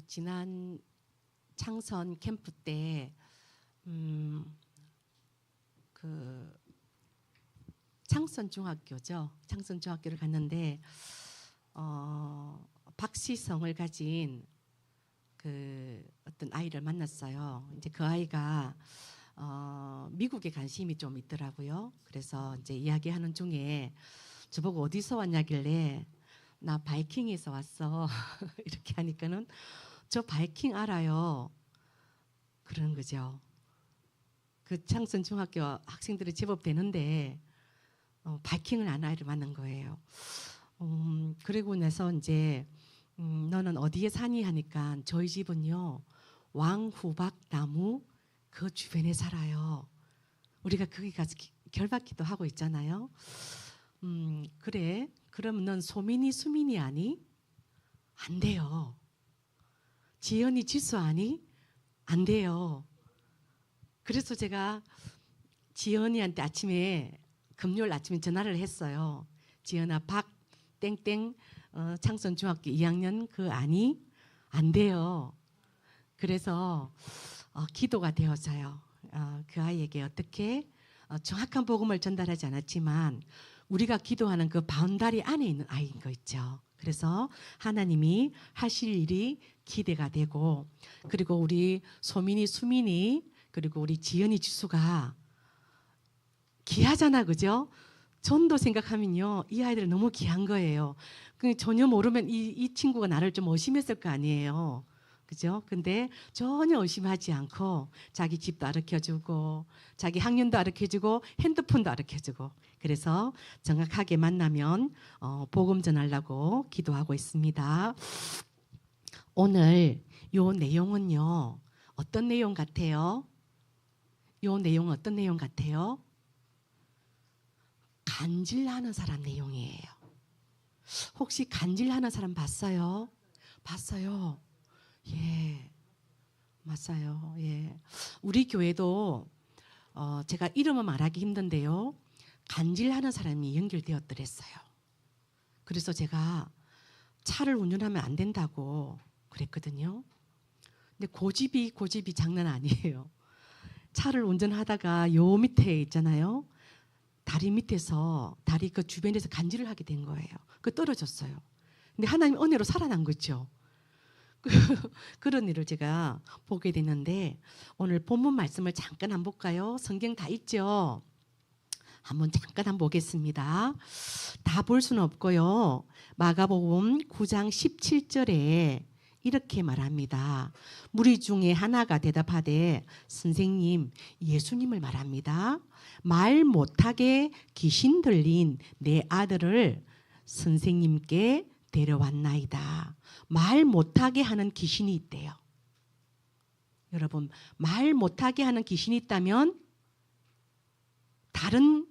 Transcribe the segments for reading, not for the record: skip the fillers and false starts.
지난 창선 캠프 때 그 창선 중학교죠. 창선 중학교를 갔는데 박씨성을 가진 그 어떤 아이를 만났어요. 이제 그 아이가 미국에 관심이 좀 있더라고요. 그래서 이제 이야기하는 중에 저보고 어디서 왔냐길래 나 바이킹에서 왔어. 이렇게 하니까는 저 바이킹 알아요. 그러는 거죠. 그 창선 중학교 학생들이 제법 되는데 바이킹을 아는 아이를 만난 거예요. 그리고 나서 이제 너는 어디에 사니 하니까 저희 집은요 왕후박 나무 그 주변에 살아요. 우리가 거기 가서 결박기도 하고 있잖아요. 그래 그럼 넌 소민이 수민이 아니? 안 돼요. 지연이 지수 아니? 안 돼요. 그래서 제가 지연이한테 아침에 금요일 아침에 전화를 했어요. 지연아 박 땡땡 창선중학교 2학년 그 아니? 안 돼요. 그래서 기도가 되어서요. 그 아이에게 어떻게 정확한 복음을 전달하지 않았지만 우리가 기도하는 그 바운다리 안에 있는 아이인 거 있죠. 그래서 하나님이 하실 일이 기대가 되고 그리고 우리 소민이 수민이 그리고 우리 지연이 지수가 귀하잖아, 그죠? 전도 생각하면요 이 아이들은 너무 귀한 거예요. 전혀 모르면 이 친구가 나를 좀 의심했을 거 아니에요. 그죠? 근데 전혀 의심하지 않고 자기 집도 알려주고 자기 학년도 알려주고 핸드폰도 알려주고 그래서 정확하게 만나면 복음 전하려고 기도하고 있습니다. 오늘 요 내용은요 어떤 내용 같아요? 요 내용은 어떤 내용 같아요? 간질하는 사람 내용이에요. 혹시 간질하는 사람 봤어요? 봤어요. 예, 맞아요. 예, 우리 교회도 제가 이름은 말하기 힘든데요, 간질하는 사람이 연결되었더랬어요. 그래서 제가 차를 운전하면 안 된다고 그랬거든요. 근데 고집이 장난 아니에요. 차를 운전하다가 요 밑에 있잖아요. 다리 밑에서 다리 그 주변에서 간질을 하게 된 거예요. 그 떨어졌어요. 근데 하나님 은혜로 살아난 거죠. 그런 일을 제가 보게 됐는데 오늘 본문 말씀을 잠깐 한번 볼까요? 성경 다 있죠? 한번 잠깐 한번 보겠습니다. 다 볼 수는 없고요. 마가복음 9장 17절에 이렇게 말합니다. 무리 중에 하나가 대답하되 선생님, 예수님을 말합니다. 말 못하게 귀신 들린 내 아들을 선생님께 데려왔나이다. 말 못하게 하는 귀신이 있대요. 여러분, 말 못하게 하는 귀신이 있다면 다른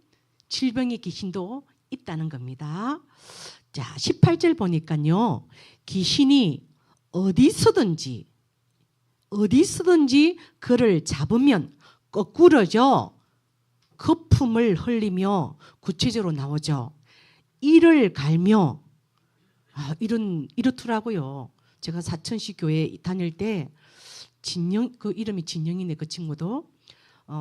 질병의 귀신도 있다는 겁니다. 자, 18절 보니까요. 귀신이 어디서든지 그를 잡으면 거꾸러져 거품을 흘리며 구체적으로 나오죠. 이를 갈며 이렇더라고요. 제가 사천시 교회 다닐 때 그 이름이 진영이네. 그 친구도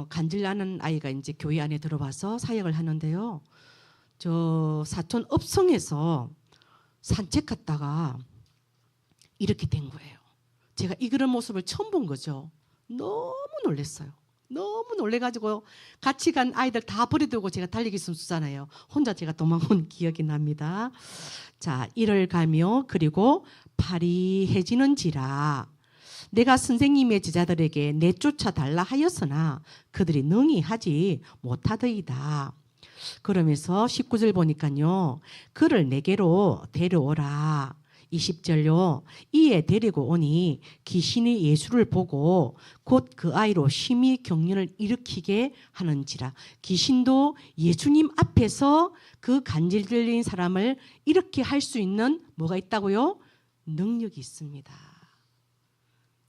간질나는 아이가 이제 교회 안에 들어와서 사역을 하는데요. 저 사촌 읍성에서 산책 갔다가 이렇게 된 거예요. 제가 그런 모습을 처음 본 거죠. 너무 놀랐어요. 너무 놀래가지고 같이 간 아이들 다 버려두고 제가 달리기 선수잖아요. 혼자 제가 도망온 기억이 납니다. 자, 이를 가며 그리고 파리해지는지라 내가 선생님의 제자들에게 내쫓아 달라 하였으나 그들이 능히 하지 못하더이다. 그러면서 19절 보니까요. 그를 내게로 데려오라. 20절요. 이에 데리고 오니 귀신이 예수를 보고 곧 그 아이로 심히 경련을 일으키게 하는지라. 귀신도 예수님 앞에서 그 간질 들린 사람을 이렇게 할 수 있는 뭐가 있다고요? 능력이 있습니다.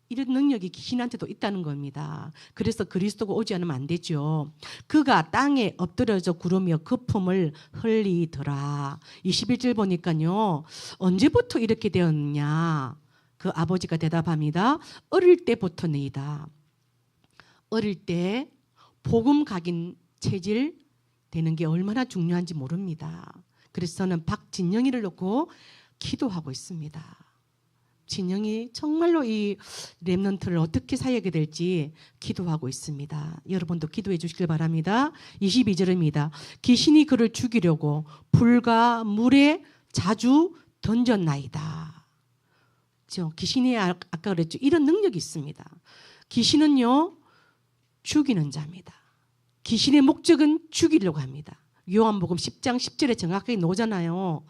이런 능력이 귀신한테도 있다는 겁니다. 그래서 그리스도가 오지 않으면 안 되죠. 그가 땅에 엎드려져 구르며 거품을 흘리더라. 21절 보니까요. 언제부터 이렇게 되었냐? 그 아버지가 대답합니다. 어릴 때부터네이다. 어릴 때 복음 각인 체질 되는 게 얼마나 중요한지 모릅니다. 그래서 저는 박진영이를 놓고 기도하고 있습니다. 진영이 정말로 이 렘넌트를 어떻게 사역이 될지 기도하고 있습니다. 여러분도 기도해 주시길 바랍니다. 22절입니다. 귀신이 그를 죽이려고 불과 물에 자주 던졌나이다. 귀신이 아까 그랬죠. 이런 능력이 있습니다. 귀신은요, 죽이는 자입니다. 귀신의 목적은 죽이려고 합니다. 요한복음 10장 10절에 정확하게 나오잖아요.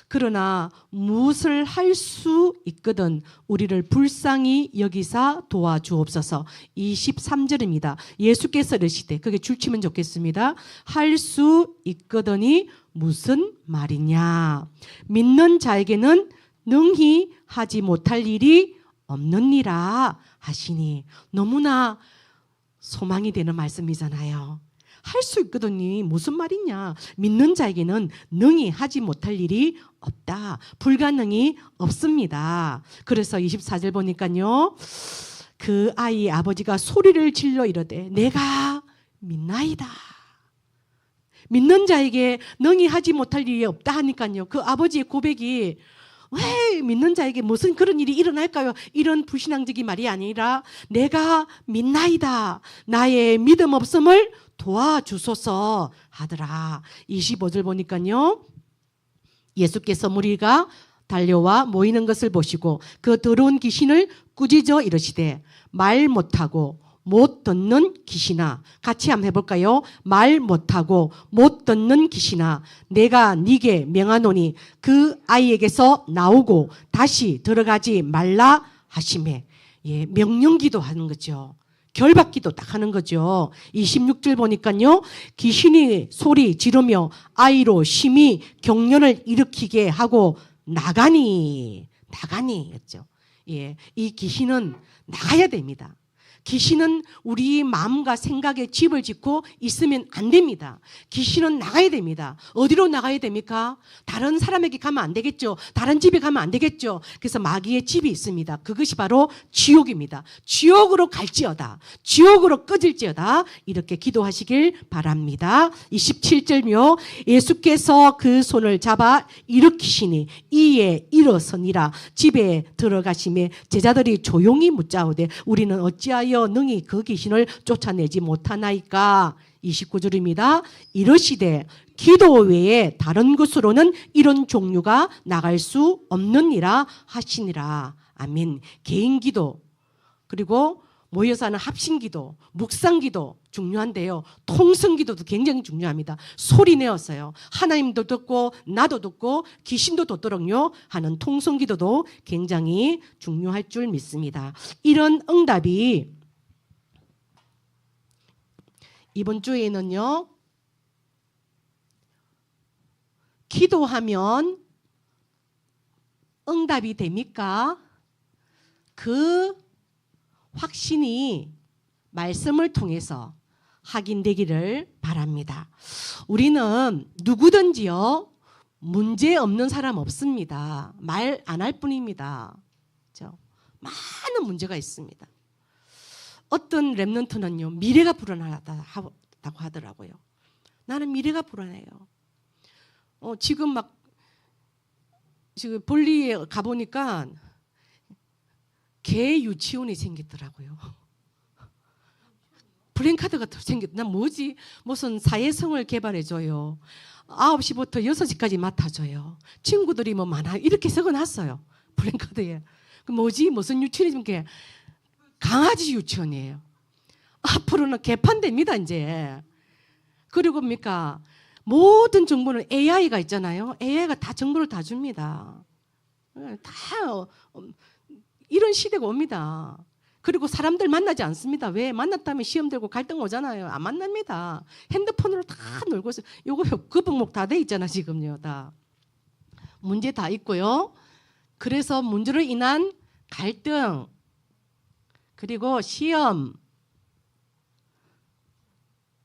그러나 무엇을 할 수 있거든 우리를 불쌍히 여기사 도와주옵소서. 23절입니다. 예수께서 이르시되, 그게 줄치면 좋겠습니다. 할 수 있거든이 무슨 말이냐. 믿는 자에게는 능히 하지 못할 일이 없느니라 하시니. 너무나 소망이 되는 말씀이잖아요. 할 수 있거든요. 무슨 말이냐. 믿는 자에게는 능히 하지 못할 일이 없다. 불가능이 없습니다. 그래서 24절 보니까요, 그 아이의 아버지가 소리를 질러 이르되 내가 믿나이다. 믿는 자에게 능히 하지 못할 일이 없다 하니까요, 그 아버지의 고백이 왜 믿는 자에게 무슨 그런 일이 일어날까요? 이런 불신앙적인 말이 아니라 내가 믿나이다. 나의 믿음 없음을 도와주소서 하더라. 25절 보니까요, 예수께서 무리가 달려와 모이는 것을 보시고 그 더러운 귀신을 꾸짖어 이르시되 말 못하고 못 듣는 귀신아. 같이 한번 해볼까요? 말 못하고 못 듣는 귀신아, 내가 네게 명하노니 그 아이에게서 나오고 다시 들어가지 말라 하시매. 예, 명령기도 하는 거죠. 결박기도 딱 하는 거죠. 26절 보니까요, 귀신이 소리 지르며 아이로 심히 경련을 일으키게 하고 나가니 였죠. 예, 이 귀신은 나가야 됩니다. 귀신은 우리 마음과 생각에 집을 짓고 있으면 안 됩니다. 귀신은 나가야 됩니다. 어디로 나가야 됩니까? 다른 사람에게 가면 안 되겠죠. 다른 집에 가면 안 되겠죠. 그래서 마귀의 집이 있습니다. 그것이 바로 지옥입니다. 지옥으로 갈지어다. 지옥으로 꺼질지어다. 이렇게 기도하시길 바랍니다. 27절요. 예수께서 그 손을 잡아 일으키시니 이에 일어서니라. 집에 들어가시매 제자들이 조용히 묻자오되 우리는 어찌하여 능히 그 귀신을 쫓아내지 못하나이까. 29절입니다. 이르시되 기도 외에 다른 곳으로는 이런 종류가 나갈 수 없느니라 하시니라. 아멘. 개인기도 그리고 모여서 하는 합심기도, 묵상기도 중요한데요, 통성기도도 굉장히 중요합니다. 소리 내었어요. 하나님도 듣고 나도 듣고 귀신도 듣도록요 하는 통성기도도 굉장히 중요할 줄 믿습니다. 이런 응답이 이번 주에는요, 기도하면 응답이 됩니까? 그 확신이 말씀을 통해서 확인되기를 바랍니다. 우리는 누구든지요, 문제 없는 사람 없습니다. 말 안 할 뿐입니다. 그렇죠? 많은 문제가 있습니다. 어떤 렘넌트는요, 미래가 불안하다고 하더라고요. 나는 미래가 불안해요. 지금 볼리에 가보니까 개 유치원이 생겼더라고요. 블랙카드가 생겼. 난 뭐지? 무슨 사회성을 개발해줘요. 9시부터 6시까지 맡아줘요. 친구들이 뭐 많아. 이렇게 적어놨어요. 블랙카드에. 뭐지? 무슨 유치원이 게 강아지 유치원이에요. 앞으로는 개판됩니다, 이제. 그리고 뭡니까? 모든 정보는 AI가 있잖아요. AI가 다 정보를 다 줍니다. 다 이런 시대가 옵니다. 그리고 사람들 만나지 않습니다. 왜? 만났다면 시험 들고 갈등 오잖아요. 안 만납니다. 핸드폰으로 다 놀고 있어요. 요거 거북목 다 돼 있잖아, 지금요. 다. 문제 다 있고요. 그래서 문제로 인한 갈등, 그리고 시험,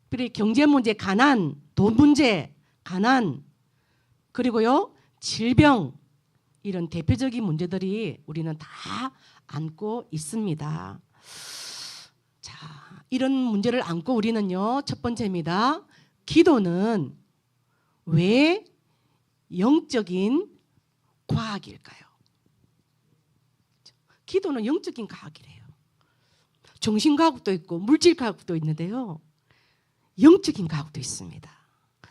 그리고 경제 문제, 가난, 돈 문제, 가난, 그리고요 질병, 이런 대표적인 문제들이 우리는 다 안고 있습니다. 자, 이런 문제를 안고 우리는요, 첫 번째입니다. 기도는 왜 영적인 과학일까요? 기도는 영적인 과학이래요. 정신과학도 있고 물질과학도 있는데요, 영적인 과학도 있습니다.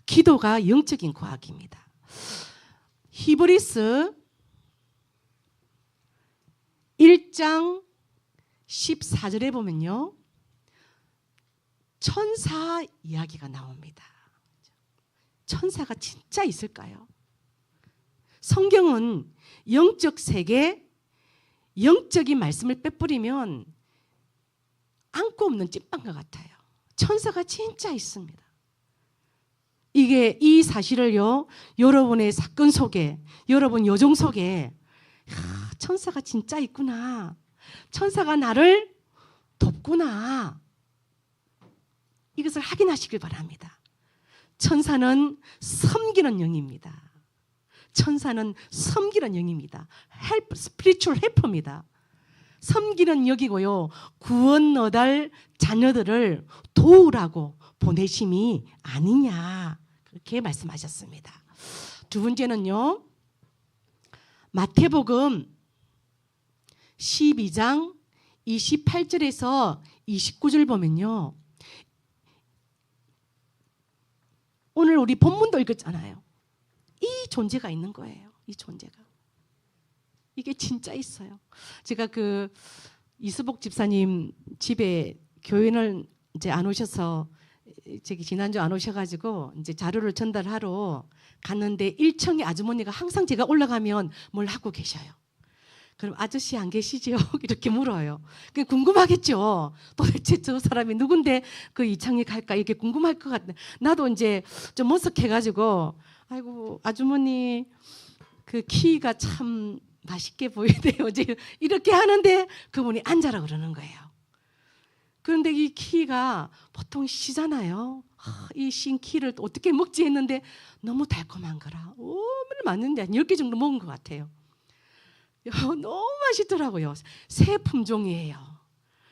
기도가 영적인 과학입니다. 히브리서 1장 14절에 보면요, 천사 이야기가 나옵니다. 천사가 진짜 있을까요? 성경은 영적 세계, 영적인 말씀을 빼뿌리면 안고 없는 찐빵과 같아요. 천사가 진짜 있습니다. 이 사실을요, 여러분의 사건 속에, 여러분 여정 속에, 천사가 진짜 있구나, 천사가 나를 돕구나, 이것을 확인하시길 바랍니다. 천사는 섬기는 영입니다. 천사는 섬기는 영입니다. 스피리추얼 헬퍼입니다. 섬기는 영이고요, 구원 얻을 자녀들을 도우라고 보내심이 아니냐, 그렇게 말씀하셨습니다. 두 번째는요, 마태복음 12장 28절에서 29절 보면요, 오늘 우리 본문도 읽었잖아요. 이 존재가 있는 거예요. 이 존재가. 이게 진짜 있어요. 제가 그 이수복 집사님 집에 교인을 이제 안 오셔서, 저기 지난주 안 오셔가지고 이제 자료를 전달하러 갔는데 1층에 아주머니가 항상 제가 올라가면 뭘 하고 계셔요. 그럼 아저씨 안 계시죠? 이렇게 물어요. 그게 궁금하겠죠. 도대체 저 사람이 누군데 그 2층에 갈까, 이게 궁금할 것 같네. 나도 이제 좀 머쓱해가지고, 아이고 아주머니 그 키가 참 맛있게 보이네요, 이렇게 하는데 그분이 앉아라 그러는 거예요. 그런데 이 키가 보통 시잖아요. 이 신 키를 어떻게 먹지 했는데 너무 달콤한 거라 오늘 맞는데 한 10개 정도 먹은 것 같아요. 너무 맛있더라고요. 새 품종이에요.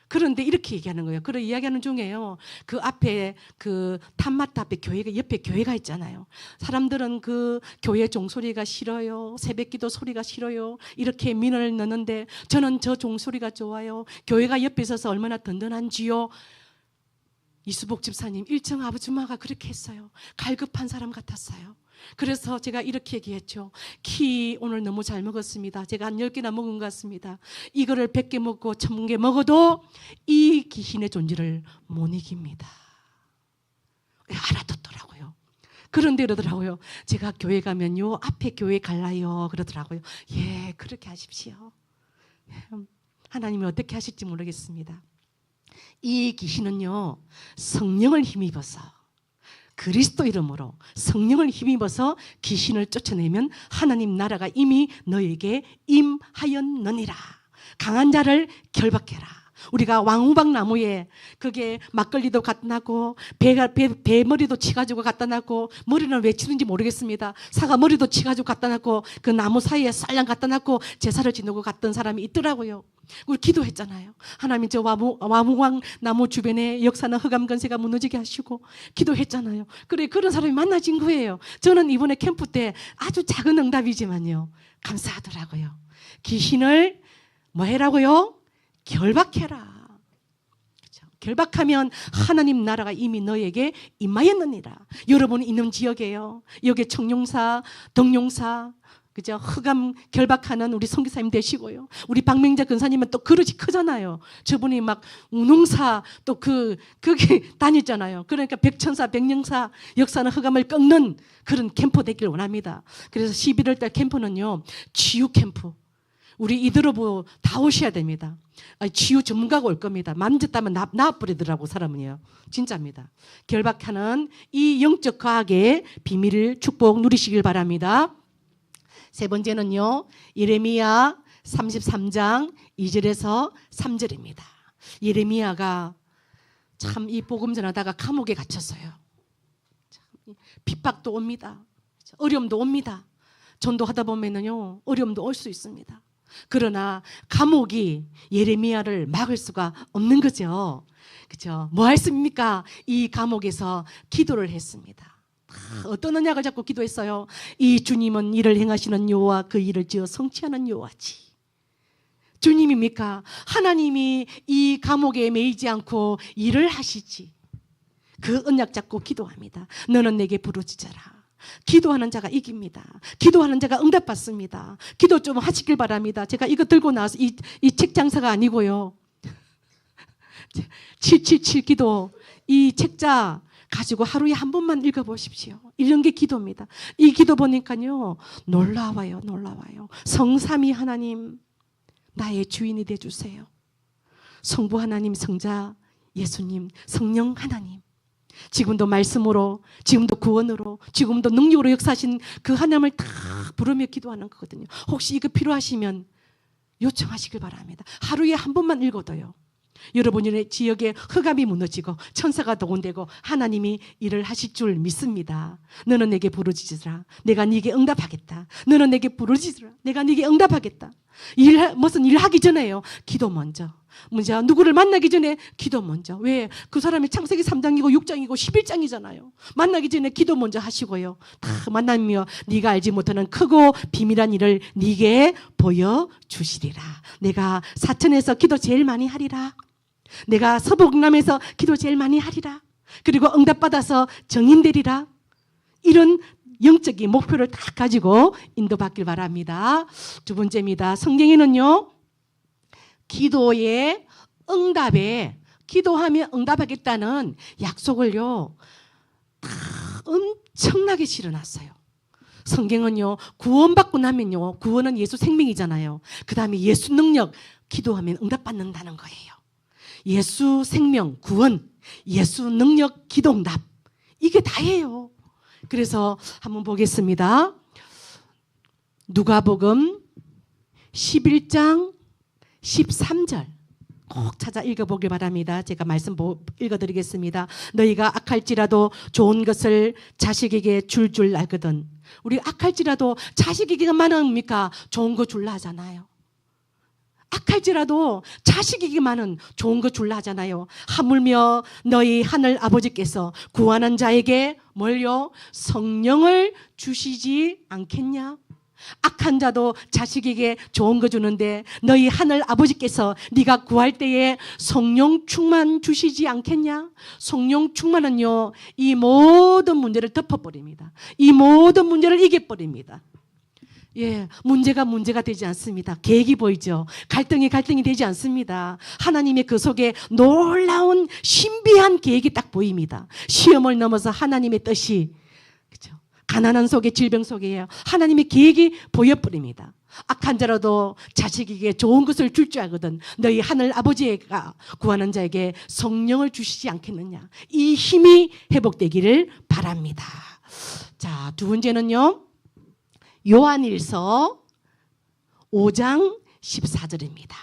그런데 이렇게 얘기하는 거예요. 그런 이야기하는 중에요, 그 앞에 그 탐마트 앞에 교회가, 옆에 교회가 있잖아요. 사람들은 그 교회 종소리가 싫어요, 새벽기도 소리가 싫어요, 이렇게 민을 넣는데 저는 저 종소리가 좋아요. 교회가 옆에 있어서 얼마나 든든한지요. 이수복 집사님 1층 아버지마가 그렇게 했어요. 갈급한 사람 같았어요. 그래서 제가 이렇게 얘기했죠. 키 오늘 너무 잘 먹었습니다. 제가 한 10개나 먹은 것 같습니다. 이거를 100개 먹고 1000개 먹어도 이 귀신의 존재를 못 이깁니다. 알아듣더라고요. 그런데 그러더라고요. 제가 교회 가면 요 앞에 교회 갈라요 그러더라고요. 예, 그렇게 하십시오. 하나님이 어떻게 하실지 모르겠습니다. 이 귀신은요, 성령을 힘입어서, 그리스도 이름으로 성령을 힘입어서 귀신을 쫓아내면 하나님 나라가 이미 너에게 임하였느니라. 강한 자를 결박해라. 우리가 왕우박 나무에 그게 막걸리도 갖다 놨고 배 머리도 치가지고 갖다 놨고, 머리는 왜 치는지 모르겠습니다. 사과 머리도 치가지고 갖다 놨고 그 나무 사이에 쌀랑 갖다 놨고 제사를 지내고 갔던 사람이 있더라고요. 우리 기도했잖아요. 하나님 저 와무왕 나무 주변에 역사는 흑암 권세가 무너지게 하시고, 기도했잖아요. 그래, 그런 사람이 만나진 거예요. 저는 이번에 캠프 때 아주 작은 응답이지만요, 감사하더라고요. 귀신을 뭐 해라고요? 결박해라. 그렇죠? 결박하면 하나님 나라가 이미 너에게 임하였느니라. 여러분이 있는 지역에요, 여기 청룡사, 덕룡사, 그죠? 흑암 결박하는 우리 선교사님 되시고요. 우리 박명자 근사님은 또 그릇이 크잖아요. 저분이 막 운홍사 또 그게 다녔잖아요. 그러니까 백천사, 백령사, 역사는 흑암을 꺾는 그런 캠프 되길 원합니다. 그래서 11월 달 캠프는요, 치유 캠프. 우리 이들어보 다 오셔야 됩니다. 치유 전문가가 올 겁니다. 만졌다면 나와버리더라고 사람은요. 진짜입니다. 결박하는 이 영적 과학의 비밀을 축복 누리시길 바랍니다. 세 번째는요, 예레미야 33장 2절에서 3절입니다. 예레미야가 참 이 복음 전하다가 감옥에 갇혔어요. 참 핍박도 옵니다. 어려움도 옵니다. 전도하다 보면은요 어려움도 올 수 있습니다. 그러나 감옥이 예레미야를 막을 수가 없는 거죠. 그렇죠? 뭐 했습니까? 이 감옥에서 기도를 했습니다. 어떤 언약을 잡고 기도했어요? 이 주님은 일을 행하시는 여호와, 그 일을 지어 성취하는 여호와지. 주님입니까? 하나님이 이 감옥에 매이지 않고 일을 하시지. 그 언약 잡고 기도합니다. 너는 내게 부르짖어라. 기도하는 자가 이깁니다. 기도하는 자가 응답받습니다. 기도 좀 하시길 바랍니다. 제가 이거 들고 나와서 이 책 장사가 아니고요. 777 기도, 이 책자 가지고 하루에 한 번만 읽어보십시오. 이런 게 기도입니다. 이 기도 보니까요 놀라워요. 놀라워요. 성삼위 하나님, 나의 주인이 되어주세요. 성부 하나님, 성자 예수님, 성령 하나님, 지금도 말씀으로, 지금도 구원으로, 지금도 능력으로 역사하신 그 하나님을 다 부르며 기도하는 거거든요. 혹시 이거 필요하시면 요청하시길 바랍니다. 하루에 한 번만 읽어도요 여러분의 지역에 흑암이 무너지고 천사가 동원되고 하나님이 일을 하실 줄 믿습니다. 너는 내게 부르짖으라. 내가 네게 응답하겠다. 너는 내게 부르짖으라. 내가 네게 응답하겠다. 무슨 일 하기 전에요 기도 먼저. 누구를 만나기 전에 기도 먼저. 왜? 그 사람이 창세기 3장이고 6장이고 11장이잖아요. 만나기 전에 기도 먼저 하시고요. 다 만나며 네가 알지 못하는 크고 비밀한 일을 네게 보여주시리라. 내가 사천에서 기도 제일 많이 하리라. 내가 서북남에서 기도 제일 많이 하리라. 그리고 응답받아서 정인되리라. 이런 영적인 목표를 다 가지고 인도받길 바랍니다. 두 번째입니다. 성경에는요 기도의 응답에, 기도하면 응답하겠다는 약속을요 다 엄청나게 실어놨어요. 성경은요 구원받고 나면요, 구원은 예수 생명이잖아요. 그 다음에 예수 능력, 기도하면 응답받는다는 거예요. 예수 생명, 구원, 예수 능력, 기도 응답, 이게 다예요. 그래서 한번 보겠습니다. 누가복음 11장 13절 꼭 찾아 읽어보길 바랍니다. 제가 말씀 읽어드리겠습니다. 너희가 악할지라도 좋은 것을 자식에게 줄 알거든. 우리 악할지라도 자식에게만 합니까? 좋은 거 줄라 하잖아요. 악할지라도 자식에게만은 좋은 거 줄라 하잖아요. 하물며 너희 하늘 아버지께서 구하는 자에게 뭘요? 성령을 주시지 않겠냐? 악한 자도 자식에게 좋은 거 주는데 너희 하늘 아버지께서 네가 구할 때에 성령 충만 주시지 않겠냐? 성령 충만은요 이 모든 문제를 덮어버립니다. 이 모든 문제를 이겨버립니다. 예, 문제가 되지 않습니다. 계획이 보이죠? 갈등이 되지 않습니다. 하나님의 그 속에 놀라운 신비한 계획이 딱 보입니다. 시험을 넘어서 하나님의 뜻이, 그렇죠? 가난한 속에, 질병 속에요, 하나님의 계획이 보여버립니다. 악한 자라도 자식에게 좋은 것을 줄 줄 알거든. 너희 하늘 아버지가 구하는 자에게 성령을 주시지 않겠느냐. 이 힘이 회복되기를 바랍니다. 자, 두 번째는요 요한일서 5장 14절입니다.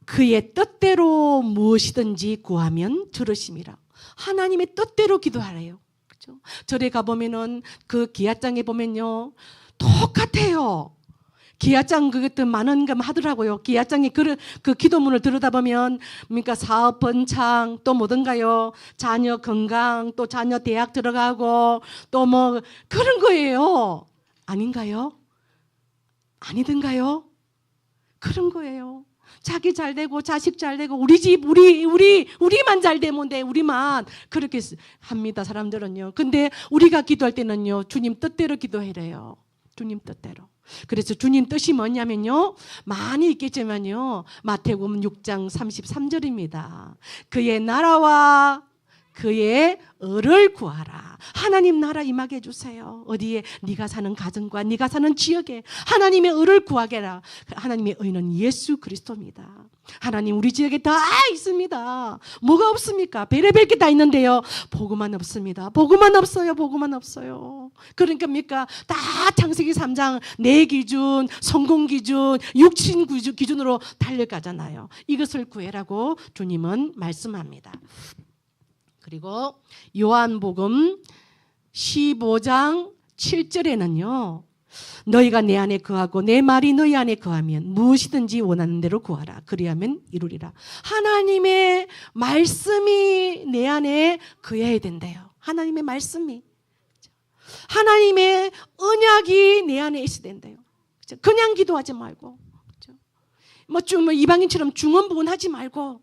그의 뜻대로 무엇이든지 구하면 들으심이라. 하나님의 뜻대로 기도하래요. 그렇죠? 절에 가보면은 그 기야장에 보면요 똑같아요. 기야장 그것도 많은 거 하더라고요. 기야장에 그 기도문을 들여다보면 그러니까 사업 번창, 또 뭐든가요, 자녀 건강, 또 자녀 대학 들어가고 또 뭐 그런 거예요. 아닌가요? 아니던가요? 그런 거예요. 자기 잘 되고 자식 잘 되고 우리 집 우리만 잘 되면 돼. 우리만 그렇게 합니다. 사람들은요. 근데 우리가 기도할 때는요 주님 뜻대로 기도해래요. 주님 뜻대로. 그래서 주님 뜻이 뭐냐면요 많이 있겠지만요 마태복음 6장 33절입니다. 그의 나라와 그의 의를 구하라. 하나님 나라 임하게 해주세요. 어디에? 네가 사는 가정과 네가 사는 지역에 하나님의 의를 구하게 해라. 하나님의 의는 예수 그리스도입니다. 하나님 우리 지역에 다 있습니다. 뭐가 없습니까? 별의별 게 다 있는데요 복음만 없습니다. 복음만 없어요. 복음만 없어요. 그러니까 뭡니까? 다 창세기 3장 내 기준, 성공 기준, 육신 기준으로 달려가잖아요. 이것을 구해라고 주님은 말씀합니다. 그리고 요한복음 15장 7절에는요 너희가 내 안에 거하고 내 말이 너희 안에 거하면 무엇이든지 원하는 대로 구하라. 그리하면 이루리라. 하나님의 말씀이 내 안에 거해야 된대요. 하나님의 말씀이. 하나님의 언약이 내 안에 있어야 된대요. 그냥 기도하지 말고, 뭐 이방인처럼 중언부언하지 말고,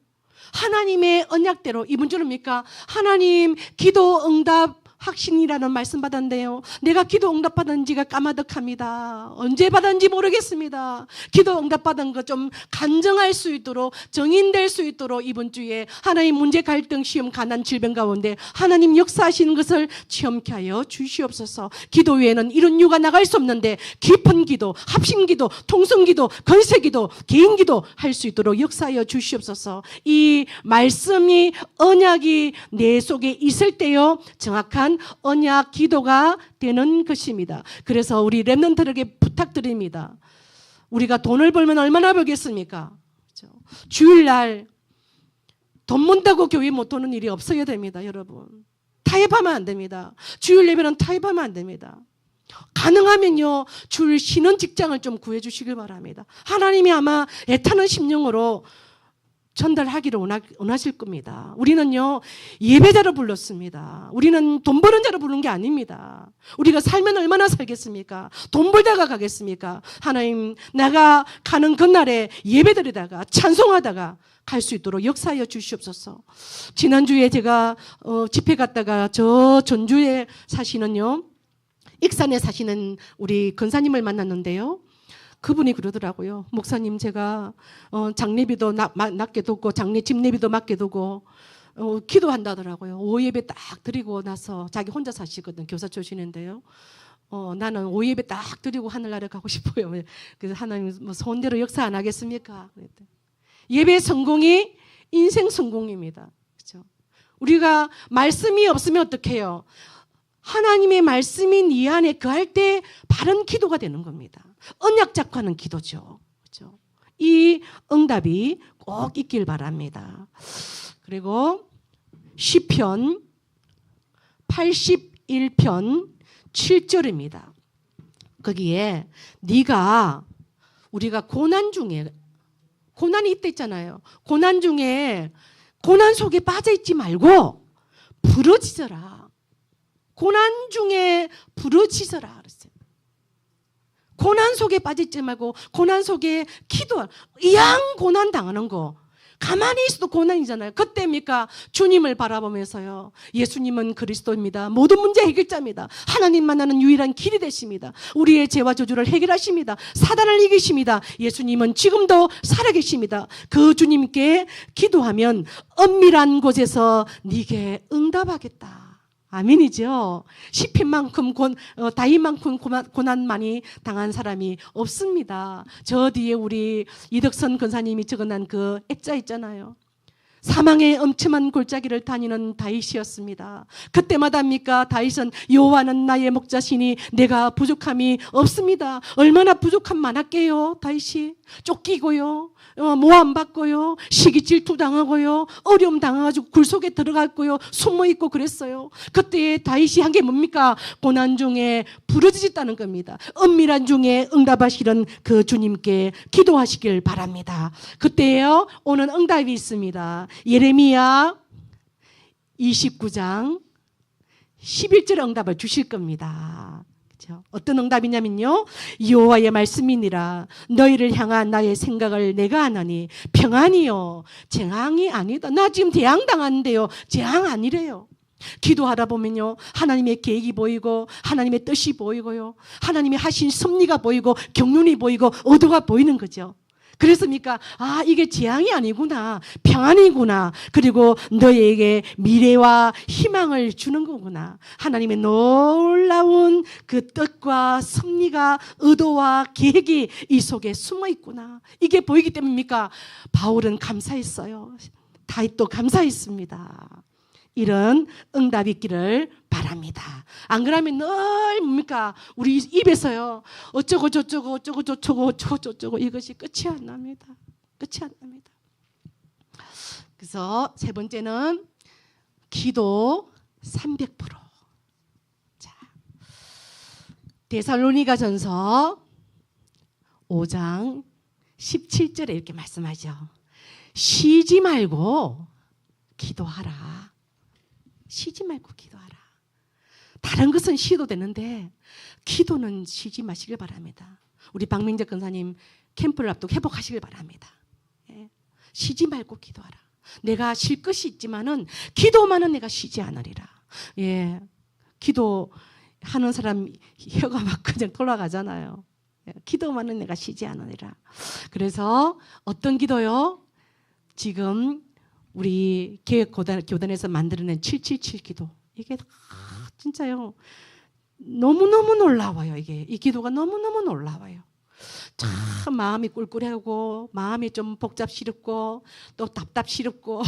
하나님의 언약대로. 이번 주는 뭡니까? 하나님 기도 응답 확신이라는 말씀 받았는데요. 내가 기도 응답 받은 지가 까마득합니다. 언제 받았는지 모르겠습니다. 기도 응답 받은 거 좀 간증할 수 있도록, 정인될 수 있도록 이번 주에 하나님 문제, 갈등, 시험, 가난, 질병 가운데 하나님 역사하시는 것을 체험케 하여 주시옵소서. 기도 외에는 이런 이유가 나갈 수 없는데 깊은 기도, 합심 기도, 통성 기도, 건세 기도, 개인 기도 할 수 있도록 역사하여 주시옵소서. 이 말씀이, 언약이 내 속에 있을 때요, 정확한 언약 기도가 되는 것입니다. 그래서 우리 렘넌트들에게 부탁드립니다. 우리가 돈을 벌면 얼마나 벌겠습니까? 그렇죠? 주일날 돈 번다고 교회 못 오는 일이 없어야 됩니다. 여러분, 타협하면 안 됩니다. 주일 예배는 타협하면 안 됩니다. 가능하면요, 주일 쉬는 직장을 좀 구해 주시길 바랍니다. 하나님이 아마 애타는 심령으로 전달하기를 원하실 겁니다. 우리는요, 예배자로 불렀습니다. 우리는 돈 버는 자로 부른 게 아닙니다. 우리가 살면 얼마나 살겠습니까? 돈 벌다가 가겠습니까? 하나님, 내가 가는 그날에 예배드리다가 찬송하다가 갈 수 있도록 역사하여 주시옵소서. 지난주에 제가 집회 갔다가 저 전주에 사시는요, 익산에 사시는 우리 권사님을 만났는데요, 그분이 그러더라고요. 목사님, 제가 장례비도 낮게 두고 장례 집례비도 낮게 두고 기도한다더라고요. 오예배 딱 드리고 나서, 자기 혼자 사시거든, 교사 출신인데요. 나는 오예배 딱 드리고 하늘나라 가고 싶어요. 그래서 하나님 뭐 소원대로 역사 안 하겠습니까? 그랬더니 예배 성공이 인생 성공입니다. 그렇죠? 우리가 말씀이 없으면 어떡해요? 하나님의 말씀이 네 안에 거할 때 바른 기도가 되는 겁니다. 언약 잡고 하는 기도죠. 그렇죠? 이 응답이 꼭 있길 바랍니다. 그리고 시편 81편 7절입니다. 거기에 네가, 우리가 고난 중에, 고난이 있다 있잖아요. 고난 중에 고난 속에 빠져있지 말고 부러지져라. 고난 중에 부러지져라 그랬어요. 고난 속에 빠지지 말고 고난 속에 기도하라. 이양 고난 당하는 거 가만히 있어도 고난이잖아요. 그때입니까? 주님을 바라보면서요, 예수님은 그리스도입니다. 모든 문제 해결자입니다. 하나님 만나는 유일한 길이 되십니다. 우리의 죄와 저주를 해결하십니다. 사단을 이기십니다. 예수님은 지금도 살아계십니다. 그 주님께 기도하면 엄밀한 곳에서 네게 응답하겠다. 아멘이죠. 시편만큼 다윗만큼 고난 많이 당한 사람이 없습니다. 저 뒤에 우리 이덕선 권사님이 적어놓은 그 액자 있잖아요. 사망의 엄침한 골짜기를 다니는 다윗이었습니다. 그때마다입니까? 다윗은 여호와는 나의 목자시니 내가 부족함이 없습니다. 얼마나 부족함 많았게요. 다윗이 쫓기고요, 모함받고요, 시기 질투 당하고요, 어려움 당해가지고 굴 속에 들어갔고요, 숨어있고 그랬어요. 그때 다윗이 한 게 뭡니까? 고난 중에 부러지셨다는 겁니다. 은밀한 중에 응답하시는 그 주님께 기도하시길 바랍니다. 그때요, 오는 응답이 있습니다. 예레미야 29장 11절 응답을 주실 겁니다. 그렇죠? 어떤 응답이냐면요, 여호와의 말씀이니라. 너희를 향한 나의 생각을 내가 아나니 평안이요 재앙이 아니다. 나 지금 대항 당하는데요, 재앙 아니래요. 기도하다 보면요, 하나님의 계획이 보이고 하나님의 뜻이 보이고요, 하나님이 하신 섭리가 보이고 경륜이 보이고 의도가 보이는 거죠. 그랬습니까? 아, 이게 재앙이 아니구나, 평안이구나, 그리고 너에게 미래와 희망을 주는 거구나. 하나님의 놀라운 그 뜻과 섭리가, 의도와 계획이 이 속에 숨어 있구나. 이게 보이기 때문입니까? 바울은 감사했어요. 다윗도 감사했습니다. 이런 응답이 있기를 바랍니다. 안 그러면 늘 뭡니까? 우리 입에서요, 어쩌고 저쩌고 어쩌고 저쩌고 어쩌고 저쩌고 이것이 끝이 안 납니다. 끝이 안 납니다. 그래서 세 번째는 기도 300%. 자, 데살로니가전서 5장 17절에 이렇게 말씀하죠. 쉬지 말고 기도하라. 쉬지 말고 기도하라. 다른 것은 쉬도 되는데 기도는 쉬지 마시길 바랍니다. 우리 박민재 권사님 캠프를 앞두고 회복하시길 바랍니다. 예. 쉬지 말고 기도하라. 내가 쉴 것이 있지만은 기도만은 내가 쉬지 않으리라. 예. 기도하는 사람 혀가 막 그냥 돌아가잖아요. 예. 기도만은 내가 쉬지 않으리라. 그래서 어떤 기도요? 지금 우리 교단에서 만들어낸 777 기도. 이게 진짜요. 너무너무 놀라워요. 이 기도가 너무너무 놀라워요. 참 마음이 꿀꿀하고 마음이 좀 복잡스럽고 또 답답스럽고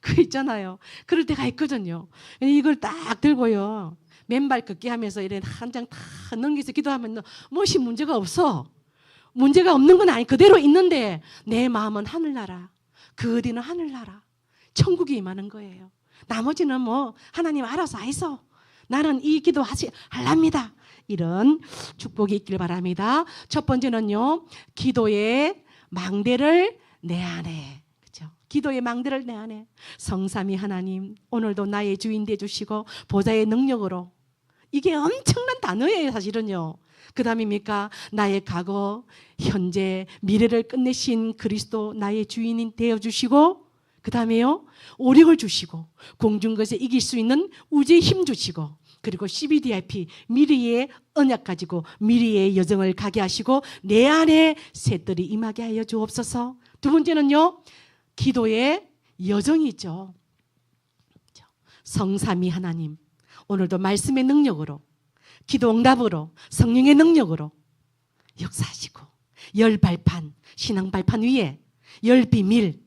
그 있잖아요. 그럴 때가 있거든요. 이걸 딱 들고요. 맨발 걷기 하면서 이래 한 장 다 넘겨서 기도하면 무엇이 문제가 없어. 문제가 없는 건 아니. 그대로 있는데 내 마음은 하늘나라. 그 어디는 하늘나라. 천국이 임하는 거예요. 나머지는 뭐 하나님 알아서 하이소. 나는 이 기도 하랍니다. 이런 축복이 있길 바랍니다. 첫 번째는요. 기도의 망대를 내 안에. 그렇죠? 기도의 망대를 내 안에. 성삼위 하나님 오늘도 나의 주인 되어주시고 보좌의 능력으로. 이게 엄청난 단어예요. 사실은요. 그 다음입니까? 나의 과거, 현재, 미래를 끝내신 그리스도 나의 주인이 되어주시고 그 다음에요. 오력을 주시고 공중 것에 이길 수 있는 우주의 힘 주시고 그리고 CBDIP 미래의 언약 가지고 미래의 여정을 가게 하시고 내 안에 새들이 임하게 하여 주옵소서. 두 번째는요. 기도의 여정이 있죠. 성삼위 하나님 오늘도 말씀의 능력으로 기도 응답으로 성령의 능력으로 역사하시고 열 발판 신앙 발판 위에 열 비밀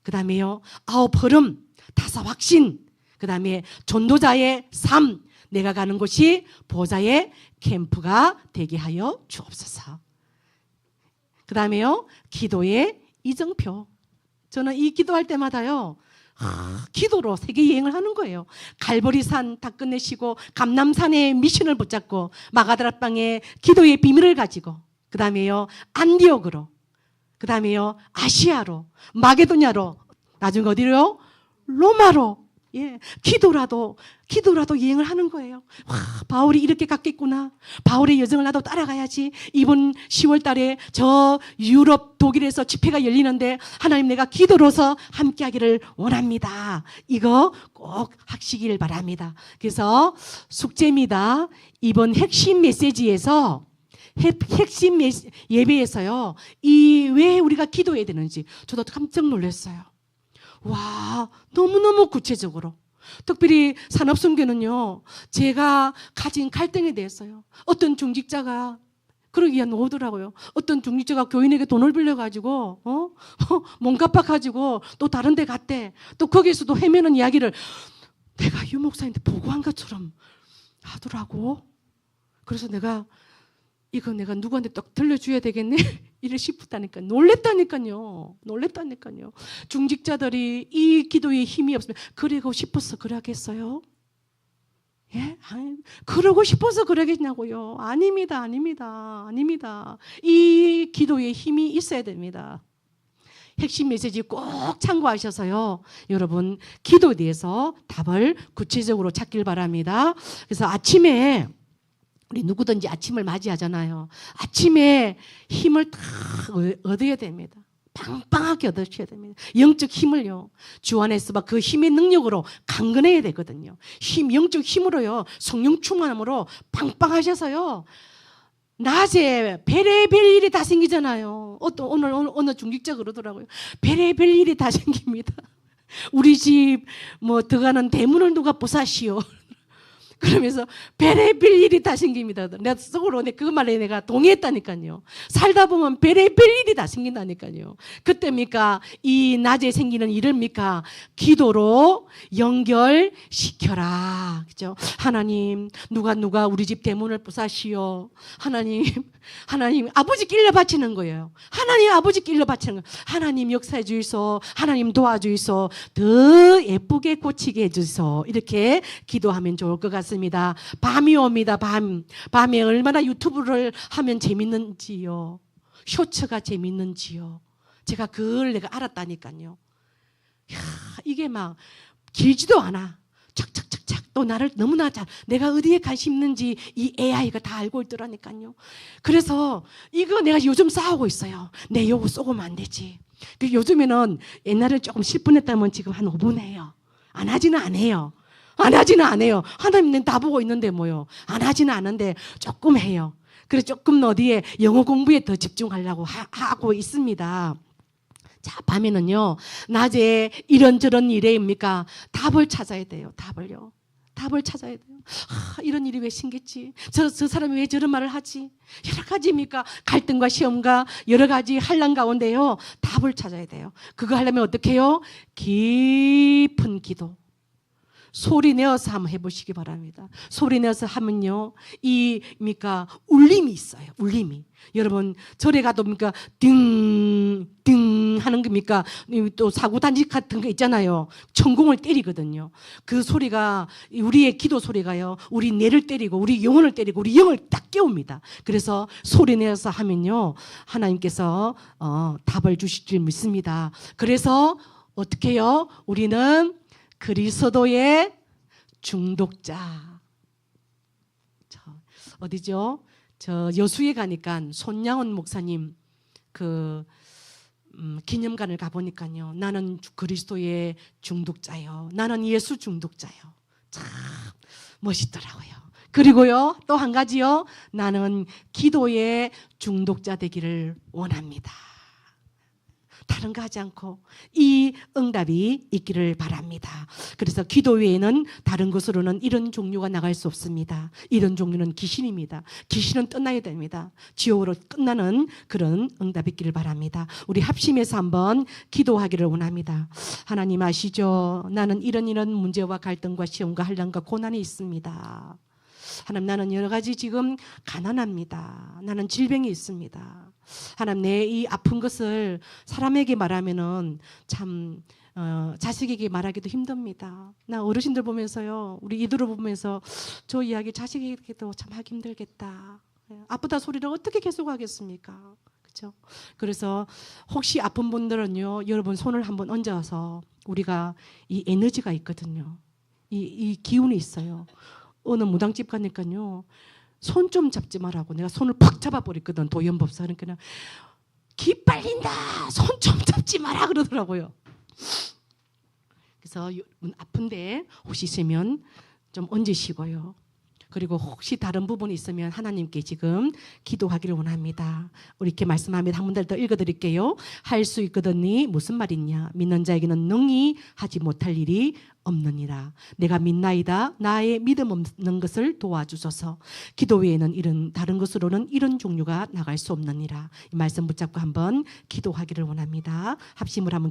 그 다음에요 9 흐름 5 확신 그 다음에 전도자의 삶 내가 가는 곳이 보좌의 캠프가 되게 하여 주옵소서. 그 다음에요 기도의 이정표. 저는 이 기도할 때마다요 기도로 세계 여행을 하는 거예요. 갈보리산 다 끝내시고 감남산의 미션을 붙잡고 마가다락방의 기도의 비밀을 가지고 그 다음에요 안디옥으로 그 다음에요 아시아로 마게도냐로 나중에 어디로요? 로마로. 예, 기도라도 여행을 하는 거예요. 와, 바울이 이렇게 갔겠구나. 바울의 여정을 나도 따라가야지. 이번 10월 달에 저 유럽 독일에서 집회가 열리는데 하나님 내가 기도로서 함께하기를 원합니다. 이거 꼭 하시길 바랍니다. 그래서 숙제입니다. 이번 핵심 메시지에서 핵심 예배에서요. 왜 우리가 기도해야 되는지 저도 깜짝 놀랐어요. 와, 너무너무 구체적으로. 특별히 산업선교는요. 제가 가진 갈등에 대해서요. 어떤 중직자가 그러기에 오더라고요. 어떤 중직자가 교인에게 돈을 빌려가지고 몸 갚아가지고 또 다른 데 갔대. 또 거기에서도 헤매는 이야기를 내가 유 목사님한테 보고한 것처럼 하더라고. 그래서 내가 이거 내가 누구한테 딱 들려줘야 되겠네 이래 싶었다니까요. 놀랬다니까요. 중직자들이 이 기도에 힘이 없으면 그러고 싶어서 그러겠어요? 예? 그러고 싶어서 그러겠냐고요. 아닙니다. 이 기도에 힘이 있어야 됩니다. 핵심 메시지 꼭 참고하셔서요. 여러분 기도에 대해서 답을 구체적으로 찾길 바랍니다. 그래서 아침에 우리 누구든지 아침을 맞이하잖아요. 아침에 힘을 딱 얻어야 됩니다. 빵빵하게 얻으셔야 됩니다. 영적 힘을요. 주 안에서 막 그 힘의 능력으로 강건해야 되거든요. 영적 힘으로요. 성령 충만함으로 빵빵하셔서요. 낮에 별의별 일이 다 생기잖아요. 오늘 어느 중직자 그러더라고요. 별의별 일이 다 생깁니다. 우리 집 뭐 들어가는 대문을 누가 부사시오. 그러면서 별의별 일이 다 생깁니다. 내가 속으로 그 말에 내가 동의했다니까요. 살다 보면 별의별 일이 다 생긴다니까요. 그때입니까? 이 낮에 생기는 일입니까? 기도로 연결시켜라. 그죠? 하나님, 누가 우리 집 대문을 부사시오. 하나님 아버지 길러 바치는 거예요. 하나님 아버지 길러 바치는 거예요. 하나님 역사해 주이소. 하나님 도와주이소. 더 예쁘게 고치게 해주소. 이렇게 기도하면 좋을 것 같습니다. 받습니다. 밤이 옵니다. 밤에 얼마나 유튜브를 하면 재밌는지요. 쇼츠가 재밌는지요. 제가 그걸 내가 알았다니까요. 이야, 이게 막 길지도 않아. 착착착착 또 나를 너무나 잘 내가 어디에 관심 있는지 이 AI가 다 알고 있더라니까요. 그래서 이거 내가 요즘 싸우고 있어요. 내 요거 쏘고면 안 되지. 요즘에는 옛날에 조금 10분 했다면 지금 한 5분 해요. 안 하지는 안 해요. 안 하지는 안 해요. 하나님은 다 보고 있는데 뭐요. 안 하지는 않은데 조금 해요. 그래서 조금 어디에 영어 공부에 더 집중하려고 하고 있습니다. 자, 밤에는요, 낮에 이런저런 일에입니까? 답을 찾아야 돼요. 답을요. 답을 찾아야 돼요. 이런 일이 왜 생겼지? 저 사람이 왜 저런 말을 하지? 여러 가지입니까? 갈등과 시험과 여러 가지 환난 가운데요. 답을 찾아야 돼요. 그거 하려면 어떻게 해요? 깊은 기도. 소리 내어서 한번 해보시기 바랍니다. 소리 내어서 하면요, 울림이 있어요. 울림이. 여러분, 절에 가도 띵 하는 겁니까? 또 사고단지 같은 거 있잖아요. 천공을 때리거든요. 그 소리가, 우리의 기도 소리가요, 우리 뇌를 때리고, 우리 영혼을 때리고, 우리 영을 딱 깨웁니다. 그래서 소리 내어서 하면요, 하나님께서 답을 주실 줄 믿습니다. 그래서 어떻게 해요? 우리는 그리스도의 중독자. 어디죠? 저 여수에 가니까 손양원 목사님 기념관을 가보니까요. 나는 그리스도의 중독자요. 나는 예수 중독자요. 참 멋있더라고요. 그리고요, 또 한 가지요. 나는 기도의 중독자 되기를 원합니다. 다른 거 하지 않고 이 응답이 있기를 바랍니다. 그래서 기도 외에는 다른 것으로는 이런 종류가 나갈 수 없습니다. 이런 종류는 귀신입니다. 귀신은 떠나야 됩니다. 지옥으로 끝나는 그런 응답이 있기를 바랍니다. 우리 합심해서 한번 기도하기를 원합니다. 하나님 아시죠? 나는 이런 문제와 갈등과 시험과 환난과 고난이 있습니다. 하나님, 나는 여러 가지 지금 가난합니다. 나는 질병이 있습니다. 하나님, 내 이 아픈 것을 사람에게 말하면은 참 자식에게 말하기도 힘듭니다. 나 어르신들 보면서요, 우리 이들을 보면서 저 이야기 자식에게도 참 하기 힘들겠다. 아프다 소리를 어떻게 계속하겠습니까? 그렇죠? 그래서 혹시 아픈 분들은요, 여러분 손을 한번 얹어서 우리가 이 에너지가 있거든요. 이 기운이 있어요. 어느 무당집 가니까요, 손 좀 잡지 말라고 내가 손을 팍 잡아버렸거든. 도연법사. 그러니까 기 빨린다, 손 좀 잡지 마라 그러더라고요. 그래서 아픈데 혹시 있으면 좀 얹으시고요. 그리고 혹시 다른 부분이 있으면 하나님께 지금 기도하기를 원합니다. 우리 이렇게 말씀하면 한 문단 더 읽어드릴게요. 할 수 있거든니 무슨 말이냐? 믿는 자에게는 능히 하지 못할 일이 없느니라. 내가 믿나이다. 나의 믿음 없는 것을 도와주소서. 기도 외에는 이런 다른 것으로는 이런 종류가 나갈 수 없느니라. 이 말씀 붙잡고 한번 기도하기를 원합니다. 합심을 한번